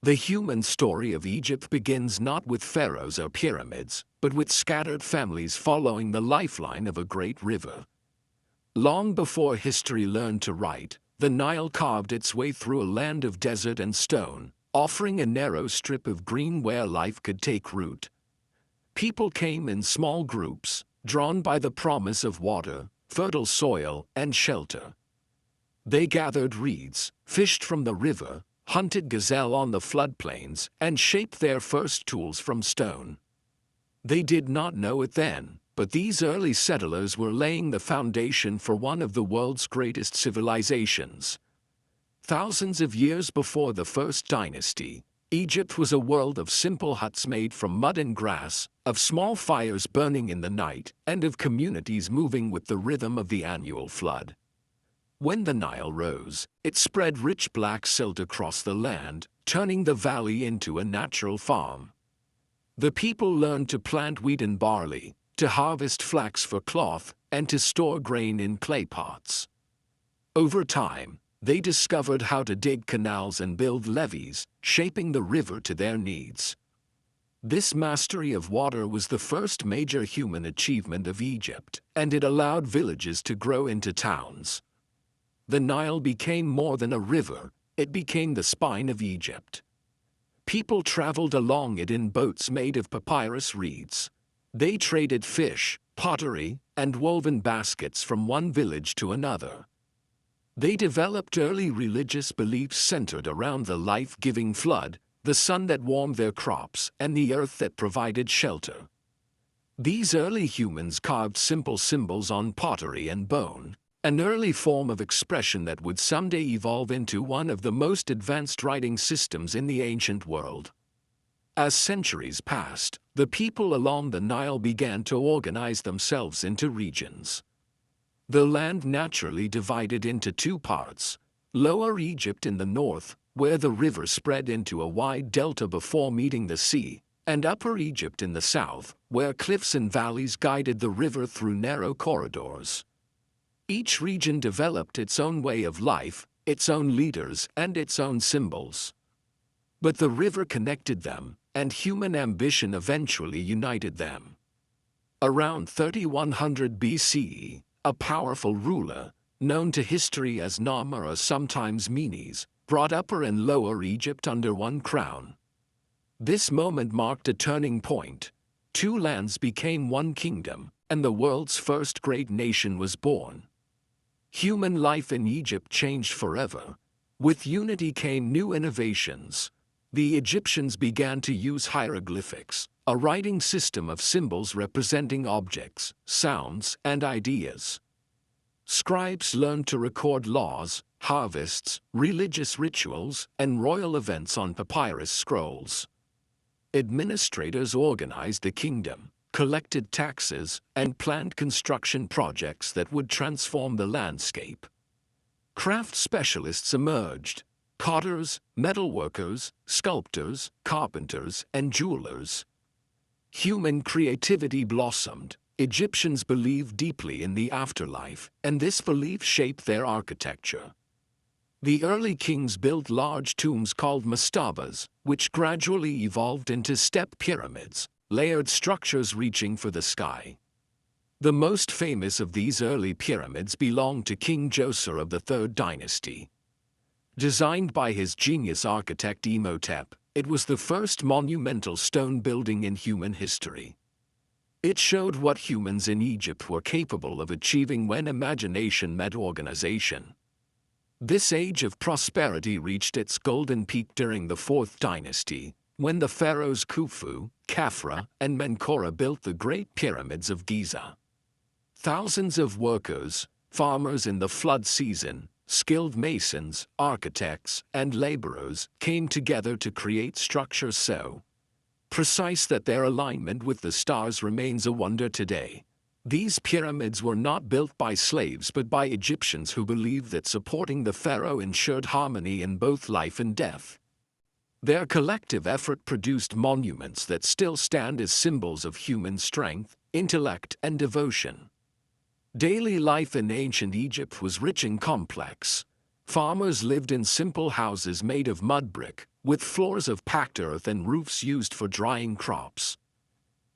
The human story of Egypt begins not with pharaohs or pyramids, but with scattered families following the lifeline of a great river. Long before history learned to write, the Nile carved its way through a land of desert and stone, offering a narrow strip of green where life could take root. People came in small groups, drawn by the promise of water, fertile soil, and shelter. They gathered reeds, fished from the river, hunted gazelle on the floodplains, and shaped their first tools from stone. They did not know it then, but these early settlers were laying the foundation for one of the world's greatest civilizations. Thousands of years before the first dynasty, Egypt was a world of simple huts made from mud and grass, of small fires burning in the night, and of communities moving with the rhythm of the annual flood. When the Nile rose, it spread rich black silt across the land, turning the valley into a natural farm. The people learned to plant wheat and barley, to harvest flax for cloth, and to store grain in clay pots. Over time, they discovered how to dig canals and build levees, shaping the river to their needs. This mastery of water was the first major human achievement of Egypt, and it allowed villages to grow into towns. The Nile became more than a river, it became the spine of Egypt. People traveled along it in boats made of papyrus reeds. They traded fish, pottery, and woven baskets from one village to another. They developed early religious beliefs centered around the life-giving flood, the sun that warmed their crops, and the earth that provided shelter. These early humans carved simple symbols on pottery and bone, an early form of expression that would someday evolve into one of the most advanced writing systems in the ancient world. As centuries passed, the people along the Nile began to organize themselves into regions. The land naturally divided into two parts: Lower Egypt in the north, where the river spread into a wide delta before meeting the sea, and Upper Egypt in the south, where cliffs and valleys guided the river through narrow corridors. Each region developed its own way of life, its own leaders, and its own symbols. But the river connected them, and human ambition eventually united them. Around 3100 BCE, a powerful ruler, known to history as Nama or sometimes Menes, brought Upper and Lower Egypt under one crown. This moment marked a turning point. Two lands became one kingdom, and the world's first great nation was born. Human life in Egypt changed forever. With unity came new innovations. The Egyptians began to use hieroglyphics, a writing system of symbols representing objects, sounds, and ideas. Scribes learned to record laws, harvests, religious rituals, and royal events on papyrus scrolls. Administrators organized the kingdom, collected taxes, and planned construction projects that would transform the landscape. Craft specialists emerged: potters, metalworkers, sculptors, carpenters, and jewelers. Human creativity blossomed. Egyptians believed deeply in the afterlife, and this belief shaped their architecture. The early kings built large tombs called mastabas, which gradually evolved into step pyramids, layered structures reaching for the sky. The most famous of these early pyramids belonged to King Djoser of the Third Dynasty. Designed by his genius architect Imhotep, it was the first monumental stone building in human history. It showed what humans in Egypt were capable of achieving when imagination met organization. This age of prosperity reached its golden peak during the Fourth Dynasty, when the pharaohs Khufu, Khafra, and Menkaure built the Great Pyramids of Giza. Thousands of workers, farmers in the flood season, skilled masons, architects, and laborers came together to create structures so precise that their alignment with the stars remains a wonder today. These pyramids were not built by slaves but by Egyptians who believed that supporting the pharaoh ensured harmony in both life and death. Their collective effort produced monuments that still stand as symbols of human strength, intellect, and devotion. Daily life in ancient Egypt was rich and complex. Farmers lived in simple houses made of mud brick, with floors of packed earth and roofs used for drying crops.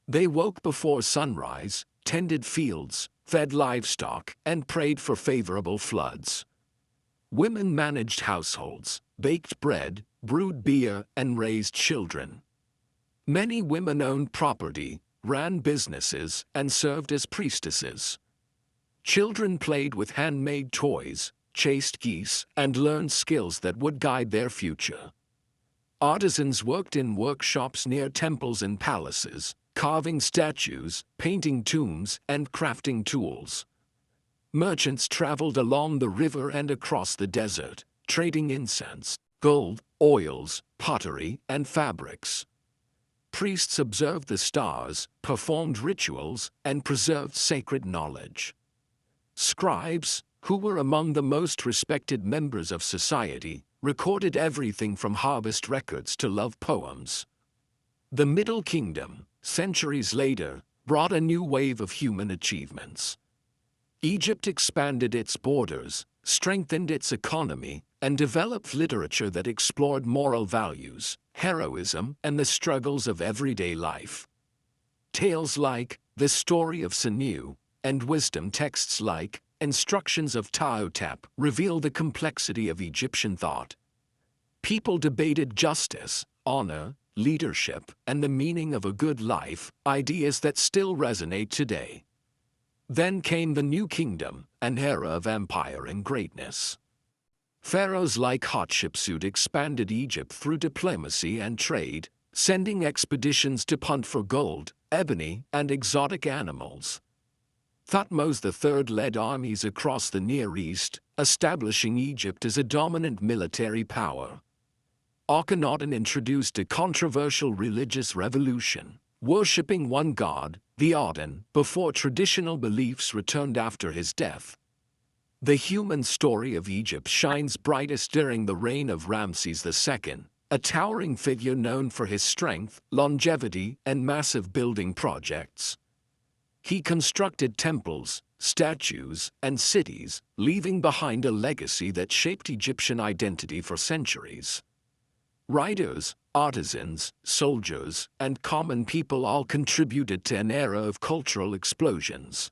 They woke before sunrise, tended fields, fed livestock, and prayed for favorable floods. Women managed households, baked bread, brewed beer, and raised children. Many women owned property, ran businesses, and served as priestesses. Children played with handmade toys, chased geese, and learned skills that would guide their future. Artisans worked in workshops near temples and palaces, carving statues, painting tombs, and crafting tools. Merchants traveled along the river and across the desert, trading incense, gold, oils, pottery, and fabrics. Priests observed the stars, performed rituals, and preserved sacred knowledge. Scribes, who were among the most respected members of society, recorded everything from harvest records to love poems. The Middle Kingdom, centuries later, brought a new wave of human achievements. Egypt expanded its borders, strengthened its economy, and developed literature that explored moral values, heroism, and the struggles of everyday life. Tales like The Story of Sinew and wisdom texts like Instructions of Ptahhotep reveal the complexity of Egyptian thought. People debated justice, honor, leadership, and the meaning of a good life, ideas that still resonate today. Then came the New Kingdom, an era of empire and greatness. Pharaohs like Hatshepsut expanded Egypt through diplomacy and trade, sending expeditions to hunt for gold, ebony, and exotic animals. Thutmose III led armies across the Near East, establishing Egypt as a dominant military power. Akhenaten introduced a controversial religious revolution, worshipping one god, the Aten, before traditional beliefs returned after his death. The human story of Egypt shines brightest during the reign of Ramses II, a towering figure known for his strength, longevity, and massive building projects. He constructed temples, statues, and cities, leaving behind a legacy that shaped Egyptian identity for centuries. Writers, artisans, soldiers, and common people all contributed to an era of cultural explosions.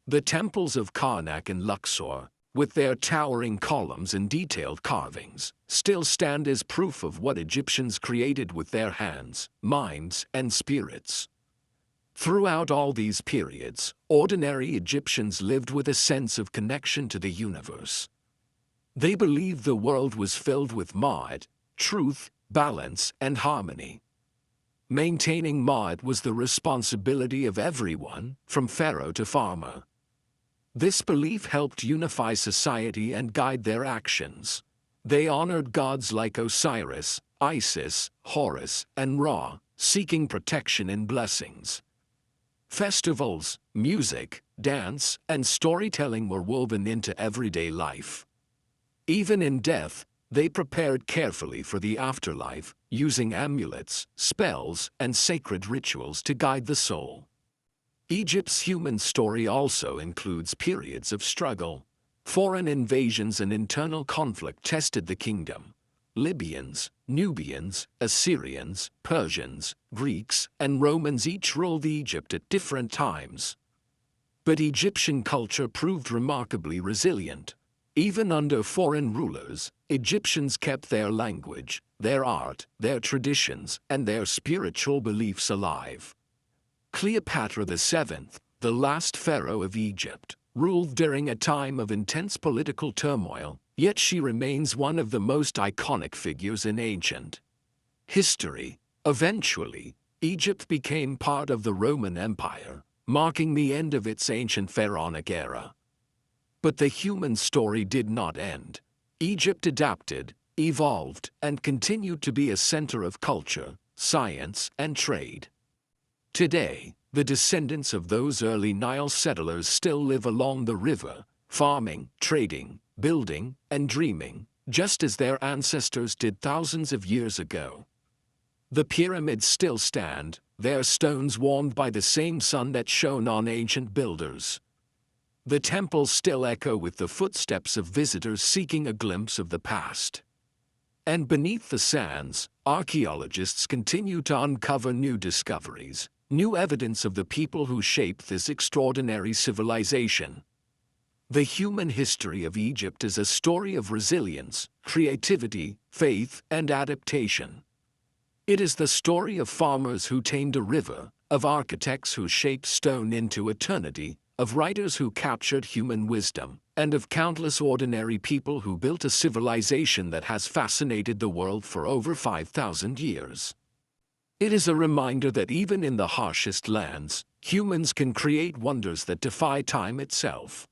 The temples of Karnak and Luxor, with their towering columns and detailed carvings, still stand as proof of what Egyptians created with their hands, minds, and spirits. Throughout all these periods, ordinary Egyptians lived with a sense of connection to the universe. They believed the world was filled with Ma'at, truth, balance, and harmony. Maintaining Ma'at was the responsibility of everyone, from pharaoh to farmer. This belief helped unify society and guide their actions. They honored gods like Osiris, Isis, Horus, and Ra, seeking protection and blessings. Festivals, music, dance, and storytelling were woven into everyday life. Even in death, they prepared carefully for the afterlife, using amulets, spells, and sacred rituals to guide the soul. Egypt's human story also includes periods of struggle. Foreign invasions and internal conflict tested the kingdom. Libyans, Nubians, Assyrians, Persians, Greeks, and Romans each ruled Egypt at different times. But Egyptian culture proved remarkably resilient. Even under foreign rulers, Egyptians kept their language, their art, their traditions, and their spiritual beliefs alive. Cleopatra VII, the last pharaoh of Egypt, ruled during a time of intense political turmoil, yet she remains one of the most iconic figures in ancient history. Eventually, Egypt became part of the Roman Empire, marking the end of its ancient pharaonic era. But the human story did not end. Egypt adapted, evolved, and continued to be a center of culture, science, and trade. Today, the descendants of those early Nile settlers still live along the river, farming, trading, building, and dreaming, just as their ancestors did thousands of years ago. The pyramids still stand, their stones warmed by the same sun that shone on ancient builders. The temples still echo with the footsteps of visitors seeking a glimpse of the past. And beneath the sands, archaeologists continue to uncover new discoveries, new evidence of the people who shaped this extraordinary civilization. The human history of Egypt is a story of resilience, creativity, faith, and adaptation. It is the story of farmers who tamed a river, of architects who shaped stone into eternity, of writers who captured human wisdom, and of countless ordinary people who built a civilization that has fascinated the world for over 5,000 years. It is a reminder that even in the harshest lands, humans can create wonders that defy time itself.